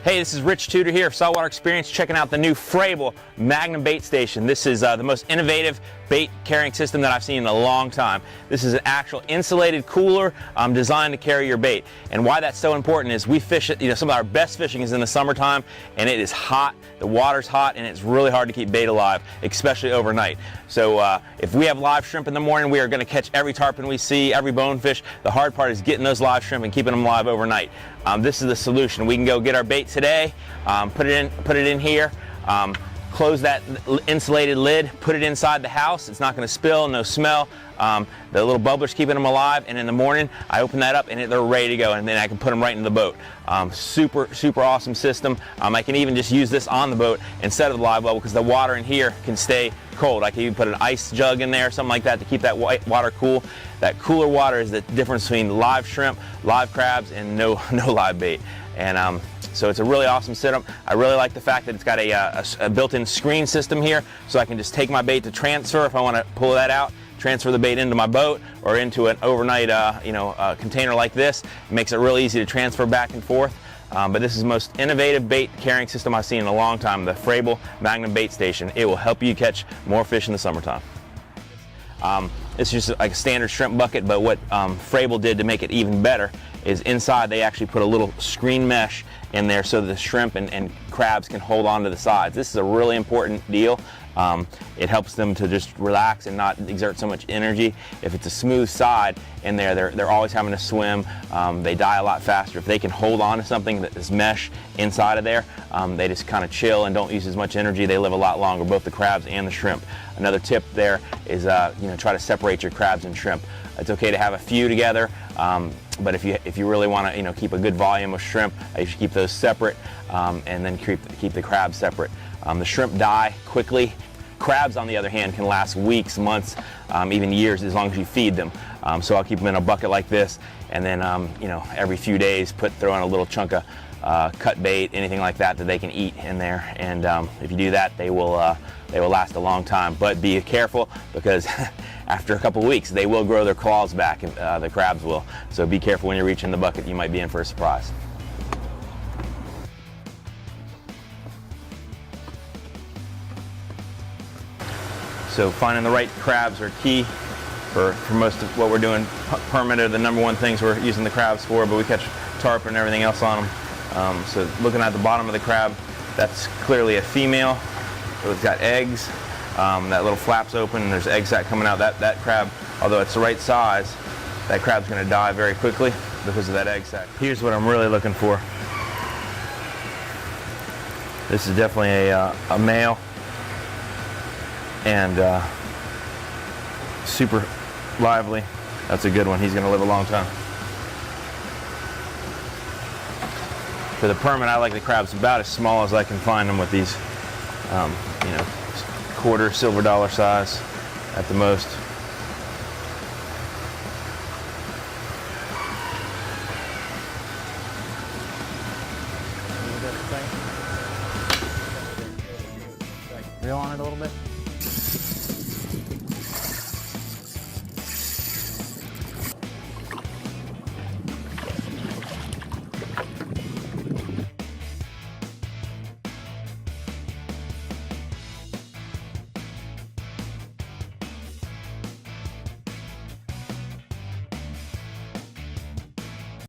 Hey, this is Rich Tudor here of Saltwater Experience, checking out the new Frabill Magnum bait station. This is the most innovative bait carrying system that I've seen in a long time. This is an actual insulated cooler designed to carry your bait. And why that's so important is we fish it, some of our best fishing is in the summertime, and it is hot, the water's hot, and it's really hard to keep bait alive, especially overnight. So if we have live shrimp in the morning, we are going to catch every tarpon we see, every bonefish. The hard part is getting those live shrimp and keeping them alive overnight. This is the solution. We can go get our bait today, put it in here, close that insulated lid, put it inside the house. It's not going to spill, no smell. The little bubbler's keeping them alive, and in the morning I open that up and they're ready to go, and then I can put them right into the boat. Super awesome system. I can even just use this on the boat instead of the live well because the water in here can stay cold. I can even put an ice jug in there, something like that, to keep that water cool. That cooler water is the difference between live shrimp, live crabs, and no live bait. And so it's a really awesome setup. I really like the fact that it's got a built-in screen system here, so I can just take my bait to transfer if I want to pull that out, transfer the bait into my boat or into an overnight container like this. It makes it really easy to transfer back and forth. But this is the most innovative bait carrying system I've seen in a long time, the Frabill Magnum Bait Station. It will help you catch more fish in the summertime. It's just like a standard shrimp bucket, but what Frabill did to make it even better is inside they actually put a little screen mesh in there so that the shrimp and crabs can hold on to the sides. This is a really important deal. It helps them to just relax and not exert so much energy. If it's a smooth side in there, they're always having to swim. They die a lot faster. If they can hold on to something that is mesh inside of there, they just kind of chill and don't use as much energy. They live a lot longer, both the crabs and the shrimp. Another tip there is try to separate your crabs and shrimp. It's okay to have a few together, but if you really want to keep a good volume of shrimp, you should keep those separate, and then keep the crabs separate. The shrimp die quickly. Crabs, on the other hand, can last weeks, months, even years as long as you feed them. So I'll keep them in a bucket like this, and then every few days throw in a little chunk of cut bait, anything like that they can eat in there. And if you do that, they will last a long time. But be careful, because after a couple weeks they will grow their claws back, and the crabs will. So be careful when you're reaching the bucket. You might be in for a surprise. So finding the right crabs are key for most of what we're doing. Permit are the #1 things we're using the crabs for, but we catch tarpon and everything else on them. So looking at the bottom of the crab, that's clearly a female. So it's got eggs. That little flap's open and there's egg sac coming out. That crab, although it's the right size, that crab's going to die very quickly because of that egg sac. Here's what I'm really looking for. This is definitely a male. And super lively. That's a good one. He's going to live a long time. For the permit, I like the crabs about as small as I can find them, with these, quarter silver dollar size at the most. Reel on it a little bit.